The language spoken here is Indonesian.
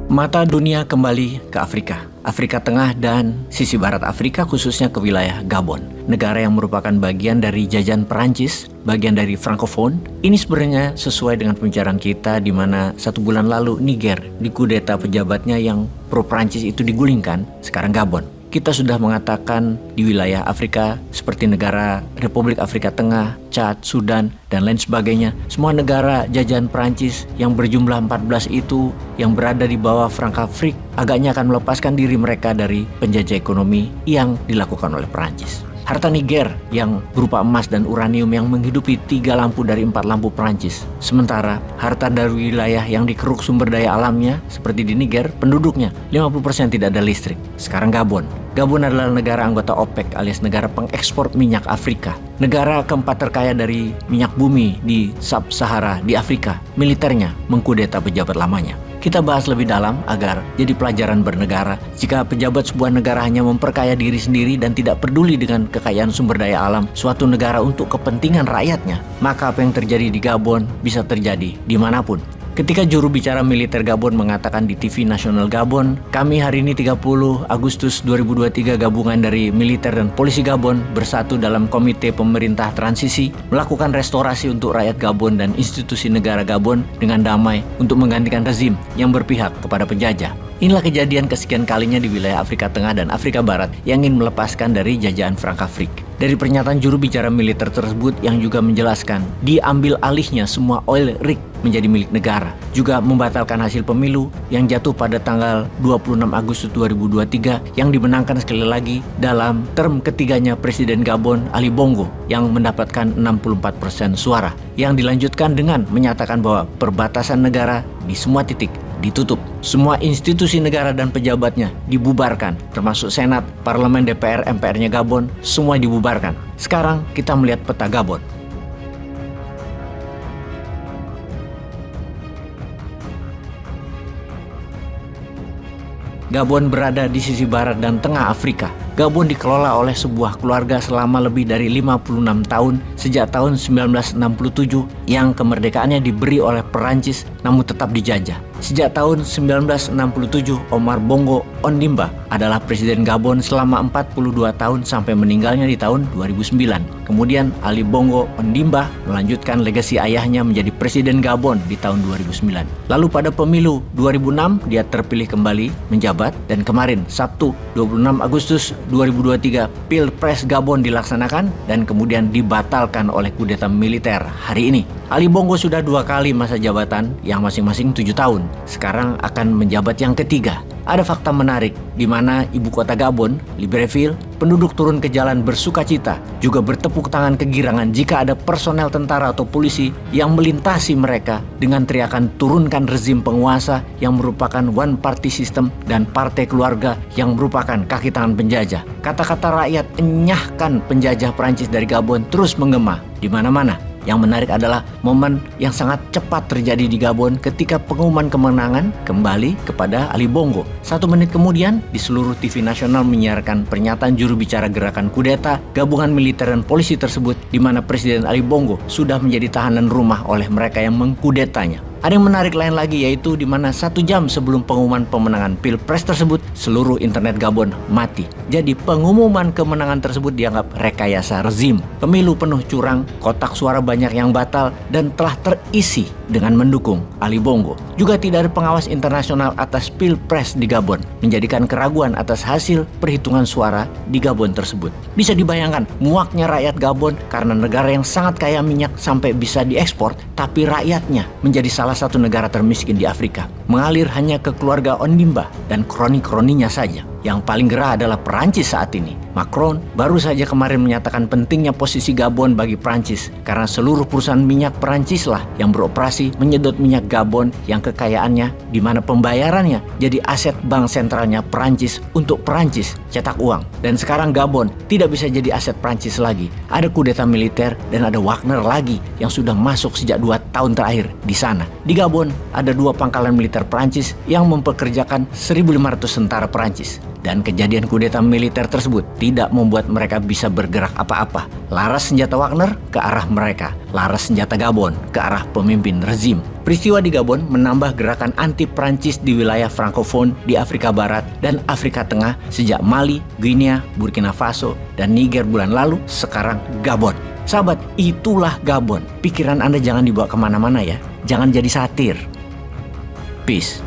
Mata dunia kembali ke Afrika. Afrika Tengah dan sisi barat Afrika, khususnya ke wilayah Gabon. Negara yang merupakan bagian dari jajahan Perancis, bagian dari Francophone. Ini sebenarnya sesuai dengan pembicaraan kita di mana 1 bulan lalu Niger dikudeta pejabatnya yang pro Perancis itu digulingkan, sekarang Gabon. Kita sudah mengatakan di wilayah Afrika seperti negara Republik Afrika Tengah, Chad, Sudan, dan lain sebagainya. Semua negara jajahan Perancis yang berjumlah 14 itu yang berada di bawah Frankafrik agaknya akan melepaskan diri mereka dari penjajah ekonomi yang dilakukan oleh Perancis. Harta Niger yang berupa emas dan uranium yang menghidupi 3 lampu dari 4 lampu Perancis. Sementara harta dari wilayah yang dikeruk sumber daya alamnya seperti di Niger, penduduknya 50% tidak ada listrik. Sekarang Gabon. Gabon adalah negara anggota OPEC alias negara pengekspor minyak Afrika. Negara keempat terkaya dari minyak bumi di Sub-Sahara di Afrika. Militernya mengkudeta pejabat lamanya. Kita bahas lebih dalam agar jadi pelajaran bernegara. Jika pejabat sebuah negara hanya memperkaya diri sendiri dan tidak peduli dengan kekayaan sumber daya alam suatu negara untuk kepentingan rakyatnya, maka apa yang terjadi di Gabon bisa terjadi dimanapun. Ketika juru bicara militer Gabon mengatakan di TV Nasional Gabon, kami hari ini 30 Agustus 2023 gabungan dari militer dan polisi Gabon bersatu dalam komite pemerintah transisi melakukan restorasi untuk rakyat Gabon dan institusi negara Gabon dengan damai untuk menggantikan rezim yang berpihak kepada penjajah. Inilah kejadian kesekian kalinya di wilayah Afrika Tengah dan Afrika Barat yang ingin melepaskan dari jajahan Frankafrik. Dari pernyataan juru bicara militer tersebut yang juga menjelaskan diambil alihnya semua oil rig menjadi milik negara, juga membatalkan hasil pemilu yang jatuh pada tanggal 26 Agustus 2023 yang dimenangkan sekali lagi dalam term ketiganya Presiden Gabon Ali Bongo yang mendapatkan 64% suara, yang dilanjutkan dengan menyatakan bahwa perbatasan negara di semua titik ditutup. Semua institusi negara dan pejabatnya dibubarkan, termasuk Senat, Parlemen, DPR, MPR-nya Gabon, semua dibubarkan. Sekarang kita melihat peta Gabon. Gabon berada di sisi barat dan tengah Afrika. Gabon dikelola oleh sebuah keluarga selama lebih dari 56 tahun sejak tahun 1967 yang kemerdekaannya diberi oleh Perancis namun tetap dijajah. Sejak tahun 1967, Omar Bongo Ondimba adalah Presiden Gabon selama 42 tahun sampai meninggalnya di tahun 2009. Kemudian Ali Bongo Ondimba melanjutkan legasi ayahnya menjadi Presiden Gabon di tahun 2009. Lalu pada pemilu 2006 dia terpilih kembali menjabat dan kemarin Sabtu 26 Agustus 2023 Pilpres Gabon dilaksanakan dan kemudian dibatalkan oleh kudeta militer hari ini. Ali Bongo sudah 2 kali masa jabatan yang masing-masing 7 tahun. Sekarang akan menjabat yang ketiga. Ada fakta menarik di mana ibu kota Gabon, Libreville, penduduk turun ke jalan bersukacita, juga bertepuk tangan kegirangan jika ada personel tentara atau polisi yang melintasi mereka dengan teriakan turunkan rezim penguasa yang merupakan one party system dan partai keluarga yang merupakan kaki tangan penjajah. Kata-kata rakyat enyahkan penjajah Perancis dari Gabon terus menggema di mana-mana. Yang menarik adalah momen yang sangat cepat terjadi di Gabon ketika pengumuman kemenangan kembali kepada Ali Bongo. 1 menit kemudian, di seluruh TV nasional menyiarkan pernyataan juru bicara gerakan kudeta gabungan militer dan polisi tersebut di mana Presiden Ali Bongo sudah menjadi tahanan rumah oleh mereka yang mengkudetanya. Ada yang menarik lain lagi, yaitu di mana 1 jam sebelum pengumuman pemenangan Pilpres tersebut, seluruh internet Gabon mati. Jadi pengumuman kemenangan tersebut dianggap rekayasa rezim. Pemilu penuh curang, kotak suara banyak yang batal, dan telah terisi dengan mendukung Ali Bongo. Juga tidak ada pengawas internasional atas Pilpres di Gabon, menjadikan keraguan atas hasil perhitungan suara di Gabon tersebut. Bisa dibayangkan muaknya rakyat Gabon karena negara yang sangat kaya minyak sampai bisa diekspor, tapi rakyatnya menjadi salah satu negara termiskin di Afrika. Mengalir hanya ke keluarga Ondimba dan kroni-kroninya saja. Yang paling gerah adalah Perancis saat ini. Macron baru saja kemarin menyatakan pentingnya posisi Gabon bagi Perancis karena seluruh perusahaan minyak Perancis lah yang beroperasi menyedot minyak Gabon yang kekayaannya di mana pembayarannya jadi aset bank sentralnya Perancis untuk Perancis cetak uang. Dan sekarang Gabon tidak bisa jadi aset Perancis lagi. Ada kudeta militer dan ada Wagner lagi yang sudah masuk sejak 2 tahun terakhir di sana. Di Gabon ada 2 pangkalan militer Perancis yang mempekerjakan 1.500 tentara Perancis. Dan kejadian kudeta militer tersebut tidak membuat mereka bisa bergerak apa-apa. Laras senjata Wagner ke arah mereka, laras senjata Gabon ke arah pemimpin rezim. Peristiwa di Gabon menambah gerakan anti Prancis di wilayah Francophone di Afrika Barat dan Afrika Tengah sejak Mali, Guinea, Burkina Faso, dan Niger bulan lalu, sekarang Gabon. Sahabat, itulah Gabon. Pikiran Anda jangan dibawa kemana-mana ya. Jangan jadi satir. Peace.